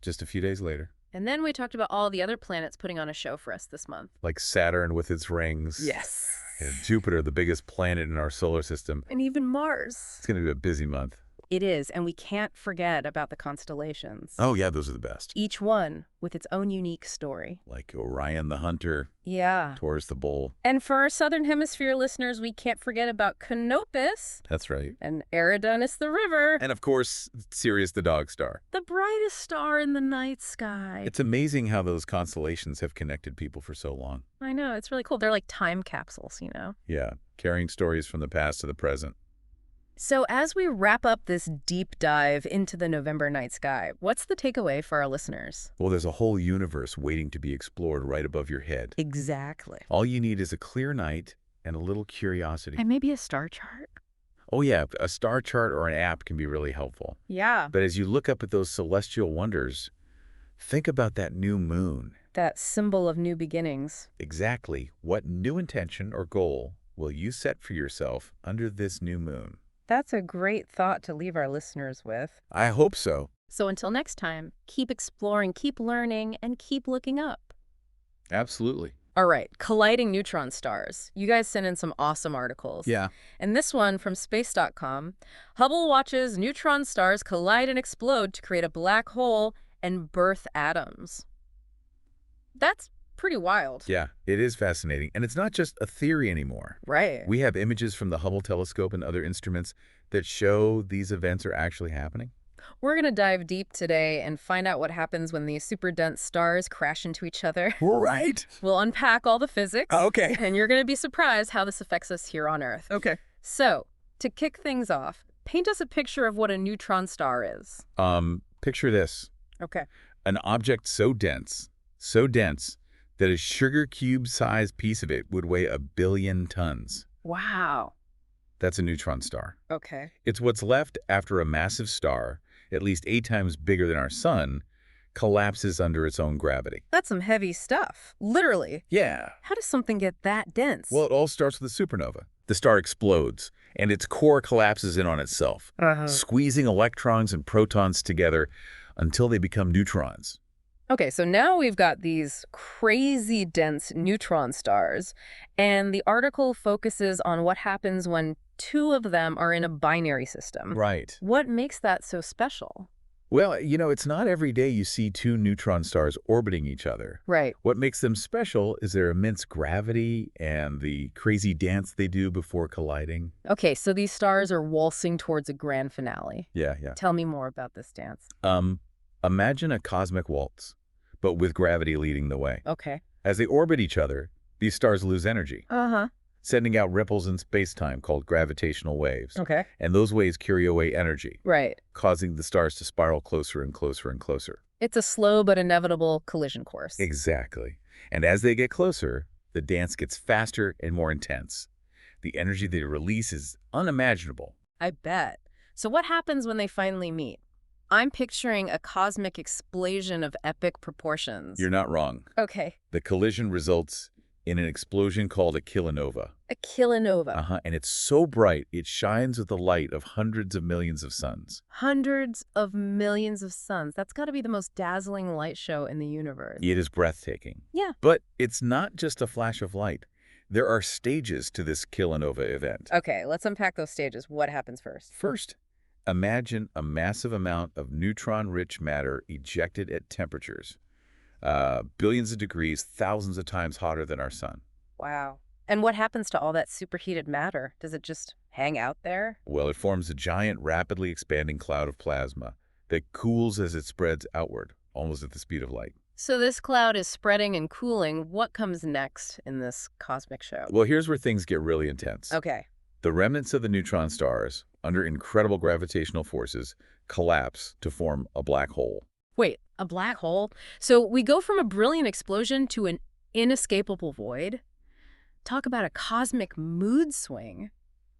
Just a few days later. And then we talked about all the other planets putting on a show for us this month. Like Saturn with its rings. Yes. And Jupiter, the biggest planet in our solar system. And even Mars. It's going to be a busy month. It is, and we can't forget about the constellations. Oh, yeah, those are the best. Each one with its own unique story. Like Orion the Hunter, Yeah. Taurus the Bull. And for our Southern Hemisphere listeners, we can't forget about Canopus That's right. and Eridanus the River, And of course, Sirius the Dog Star. the brightest star in the night sky. It's amazing how those constellations have connected people for so long. I know, it's really cool. They're like time capsules, you know? Yeah, carrying stories from the past to the present. So as we wrap up this deep dive into the November night sky, what's the takeaway for our listeners? Well, there's a whole universe waiting to be explored right above your head. Exactly. All you need is a clear night and a little curiosity. And maybe a star chart. Oh yeah, a star chart or an app can be really helpful. Yeah. But as you look up at those celestial wonders, think about that new moon. That symbol of new beginnings. Exactly what new intention or goal will you set for yourself under this new moon? That's a great thought to leave our listeners with. I hope so. So until next time, keep exploring, keep learning, and keep looking up. Absolutely. All right, colliding neutron stars. You guys sent in some awesome articles. Yeah. And this one from space.com, Hubble watches neutron stars collide and explode to create a black hole and birth atoms. That's pretty wild. Yeah, it is fascinating. And it's not just a theory anymore. Right. We have images from the Hubble telescope and other instruments that show these events are actually happening. We're going to dive deep today and find out what happens when these super dense stars crash into each other. Right. We'll unpack all the physics. Okay. And you're going to be surprised how this affects us here on Earth. Okay. So, to kick things off, paint us a picture of what a neutron star is. Picture this. Okay. An object so dense that a sugar cube-sized piece of it would weigh 1 billion tons. Wow. That's a neutron star. Okay. It's what's left after a massive star, at least 8 times bigger than our sun, collapses under its own gravity. That's some heavy stuff. Literally. Yeah. How does something get that dense? Well, it all starts with a supernova. The star explodes, and its core collapses in on itself, squeezing electrons and protons together until they become neutrons. Okay, so now we've got these crazy dense neutron stars, and the article focuses on what happens when 2 of them are in a binary system. Right. What makes that so special? Well, you know, it's not every day you see 2 neutron stars orbiting each other. Right. What makes them special is their immense gravity and the crazy dance they do before colliding. Okay, so these stars are waltzing towards a grand finale. Yeah. Tell me more about this dance. Imagine a cosmic waltz, but with gravity leading the way. Okay. As they orbit each other, these stars lose energy, sending out ripples in space-time called gravitational waves. Okay. And those waves carry away energy, Right. causing the stars to spiral closer and closer and closer. It's a slow but inevitable collision course. Exactly. And as they get closer, the dance gets faster and more intense. The energy they release is unimaginable. I bet. So what happens when they finally meet? I'm picturing a cosmic explosion of epic proportions. You're not wrong. Okay. The collision results in an explosion called a kilonova. A kilonova. And it's so bright, it shines with the light of hundreds of millions of suns. Hundreds of millions of suns. That's got to be the most dazzling light show in the universe. It is breathtaking. Yeah. But it's not just a flash of light. There are stages to this kilonova event. Okay, let's unpack those stages. What happens first? First, imagine a massive amount of neutron-rich matter ejected at temperatures, billions of degrees, thousands of times hotter than our sun. Wow. And what happens to all that superheated matter? Does it just hang out there? Well, it forms a giant, rapidly expanding cloud of plasma that cools as it spreads outward, almost at the speed of light. So this cloud is spreading and cooling. What comes next in this cosmic show? Well, here's where things get really intense. Okay. The remnants of the neutron stars, under incredible gravitational forces, collapse to form a black hole. Wait, a black hole? So we go from a brilliant explosion to an inescapable void? Talk about a cosmic mood swing.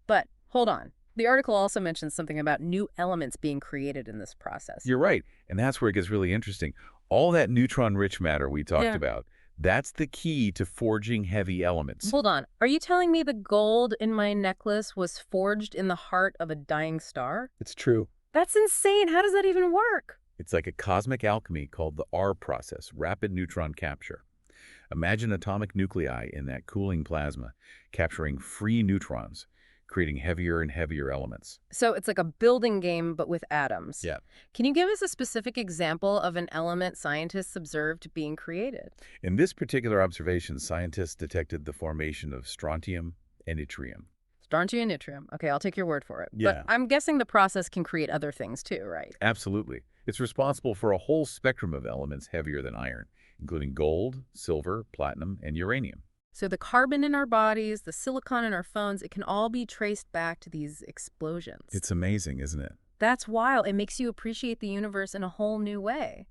But hold on. The article also mentions something about new elements being created in this process. You're right. And that's where it gets really interesting. All that neutron-rich matter we talked about, that's the key to forging heavy elements. Hold on. Are you telling me the gold in my necklace was forged in the heart of a dying star? It's true. That's insane. How does that even work? It's like a cosmic alchemy called the R process, rapid neutron capture. Imagine atomic nuclei in that cooling plasma, capturing free neutrons, creating heavier and heavier elements. So it's like a building game, but with atoms. Yeah. Can you give us a specific example of an element scientists observed being created? In this particular observation, scientists detected the formation of strontium and yttrium. Strontium and yttrium. Okay, I'll take your word for it. But Yeah. I'm guessing the process can create other things too, right? Absolutely. It's responsible for a whole spectrum of elements heavier than iron, including gold, silver, platinum, and uranium. So the carbon in our bodies, the silicon in our phones, it can all be traced back to these explosions. It's amazing, isn't it? That's wild. It makes you appreciate the universe in a whole new way.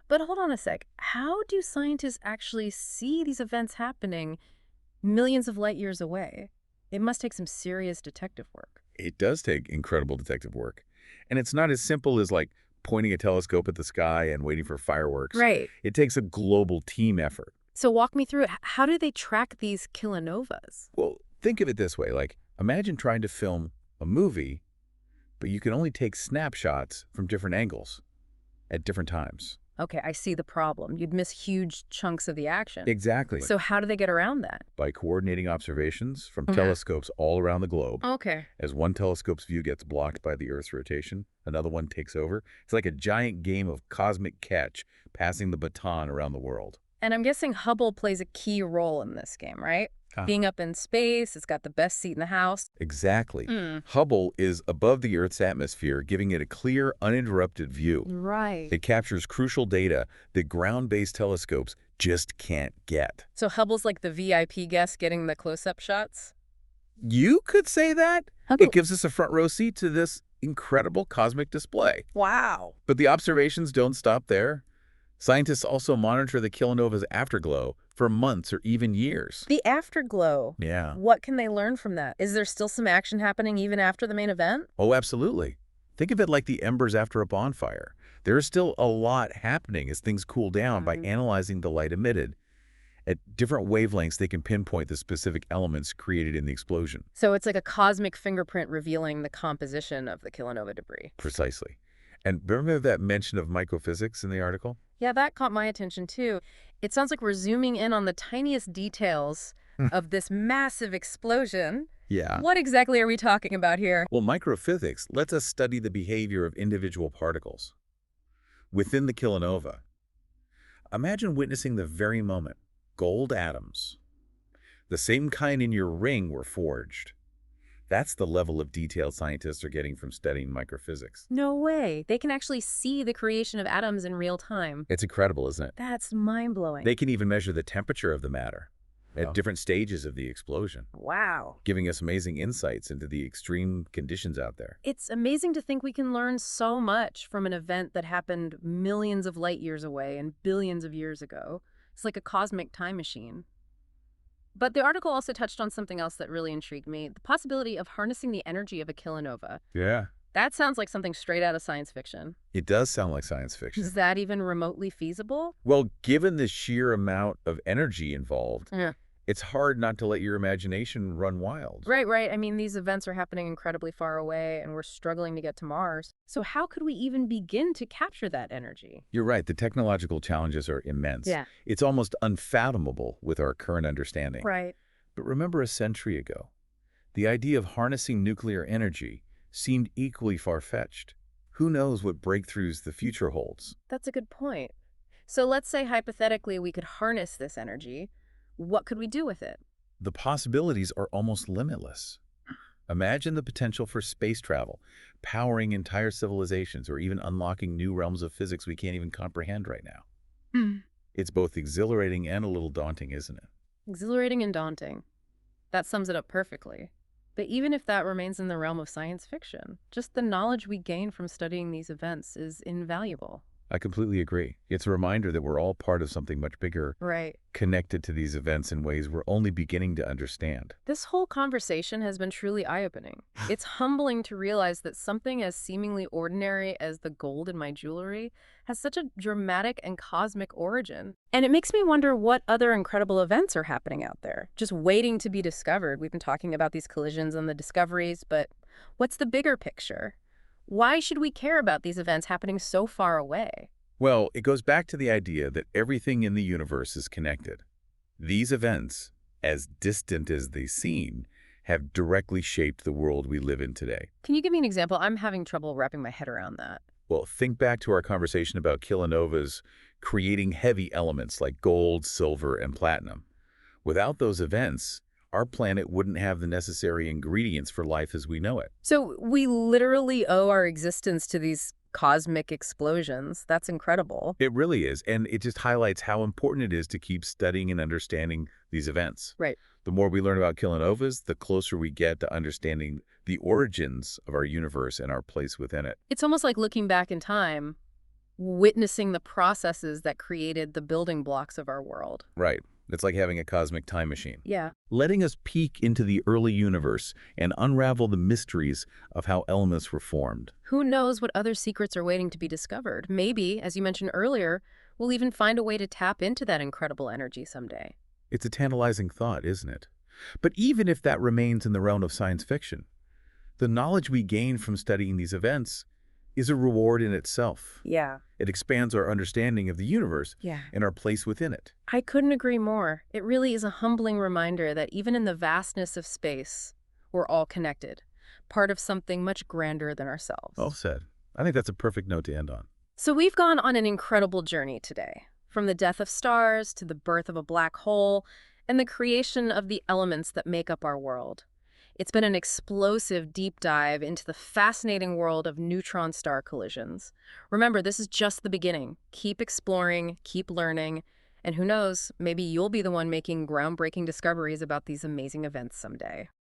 But hold on a sec. How do scientists actually see these events happening millions of light years away? It must take some serious detective work. It does take incredible detective work. And it's not as simple as like pointing a telescope at the sky and waiting for fireworks. Right. It takes a global team effort. So walk me through it. How do they track these kilonovas? Well, think of it this way. Like, imagine trying to film a movie, but you can only take snapshots from different angles at different times. Okay, I see the problem. You'd miss huge chunks of the action. Exactly. So how do they get around that? By coordinating observations from Mhm. telescopes all around the globe. Okay. As one telescope's view gets blocked by the Earth's rotation, another one takes over. It's like a giant game of cosmic catch, passing the baton around the world. And I'm guessing Hubble plays a key role in this game, right? Ah. Being up in space, it's got the best seat in the house. Exactly. Mm. Hubble is above the Earth's atmosphere, giving it a clear, uninterrupted view. Right. It captures crucial data that ground-based telescopes just can't get. So Hubble's like the VIP guest getting the close-up shots? You could say that. Hubble. It gives us a front row seat to this incredible cosmic display. Wow. But the observations don't stop there. Scientists also monitor the kilonova's afterglow for months or even years. The afterglow. Yeah. What can they learn from that? Is there still some action happening even after the main event? Oh, absolutely. Think of it like the embers after a bonfire. There is still a lot happening as things cool down by analyzing the light emitted. At different wavelengths, they can pinpoint the specific elements created in the explosion. So it's like a cosmic fingerprint revealing the composition of the kilonova debris. Precisely. And remember that mention of microphysics in the article? Yeah, that caught my attention too. It sounds like we're zooming in on the tiniest details of this massive explosion. Yeah. What exactly are we talking about here? Well, microphysics lets us study the behavior of individual particles within the kilonova. Imagine witnessing the very moment gold atoms, the same kind in your ring, were forged. That's the level of detail scientists are getting from studying microphysics. No way. They can actually see the creation of atoms in real time. It's incredible, isn't it? That's mind-blowing. They can even measure the temperature of the matter at Oh. different stages of the explosion, Wow. giving us amazing insights into the extreme conditions out there. It's amazing to think we can learn so much from an event that happened millions of light years away and billions of years ago. It's like a cosmic time machine. But the article also touched on something else that really intrigued me, the possibility of harnessing the energy of a kilonova. Yeah. That sounds like something straight out of science fiction. It does sound like science fiction. Is that even remotely feasible? Well, given the sheer amount of energy involved, Yeah. it's hard not to let your imagination run wild. Right. I mean, these events are happening incredibly far away, and we're struggling to get to Mars. So how could we even begin to capture that energy? You're right. The technological challenges are immense. Yeah. It's almost unfathomable with our current understanding. Right. But remember a century ago, the idea of harnessing nuclear energy seemed equally far-fetched. Who knows what breakthroughs the future holds? That's a good point. So let's say hypothetically we could harness this energy. What could we do with it? The possibilities are almost limitless. Imagine the potential for space travel, powering entire civilizations, or even unlocking new realms of physics we can't even comprehend right now. It's both exhilarating and a little daunting, isn't it? Exhilarating and daunting. That sums it up perfectly. But even if that remains in the realm of science fiction, just the knowledge we gain from studying these events is invaluable. I completely agree. It's a reminder that we're all part of something much bigger, Right. connected to these events in ways we're only beginning to understand. This whole conversation has been truly eye-opening. It's humbling to realize that something as seemingly ordinary as the gold in my jewelry has such a dramatic and cosmic origin. And it makes me wonder what other incredible events are happening out there, just waiting to be discovered. We've been talking about these collisions and the discoveries, but what's the bigger picture? Why should we care about these events happening so far away? Well, it goes back to the idea that everything in the universe is connected. These events, as distant as they seem, have directly shaped the world we live in today. Can you give me an example? I'm having trouble wrapping my head around that. Well, think back to our conversation about kilonovas creating heavy elements like gold, silver, and platinum. Without those events, our planet wouldn't have the necessary ingredients for life as we know it. So we literally owe our existence to these cosmic explosions. That's incredible. It really is, and it just highlights how important it is to keep studying and understanding these events. Right. The more we learn about kilonovas, the closer we get to understanding the origins of our universe and our place within it. It's almost like looking back in time, witnessing the processes that created the building blocks of our world. Right. It's like having a cosmic time machine, Yeah. letting us peek into the early universe and unravel the mysteries of how elements were formed. Who knows what other secrets are waiting to be discovered? Maybe, as you mentioned earlier, we'll even find a way to tap into that incredible energy someday. It's a tantalizing thought, isn't it? But even if that remains in the realm of science fiction, the knowledge we gain from studying these events is a reward in itself. Yeah. It expands our understanding of the universe Yeah. and our place within it. I couldn't agree more. It really is a humbling reminder that even in the vastness of space, we're all connected, part of something much grander than ourselves. Well said. I think that's a perfect note to end on. So we've gone on an incredible journey today, from the death of stars to the birth of a black hole and the creation of the elements that make up our world. It's been an explosive deep dive into the fascinating world of neutron star collisions. Remember, this is just the beginning. Keep exploring, keep learning, and who knows, maybe you'll be the one making groundbreaking discoveries about these amazing events someday.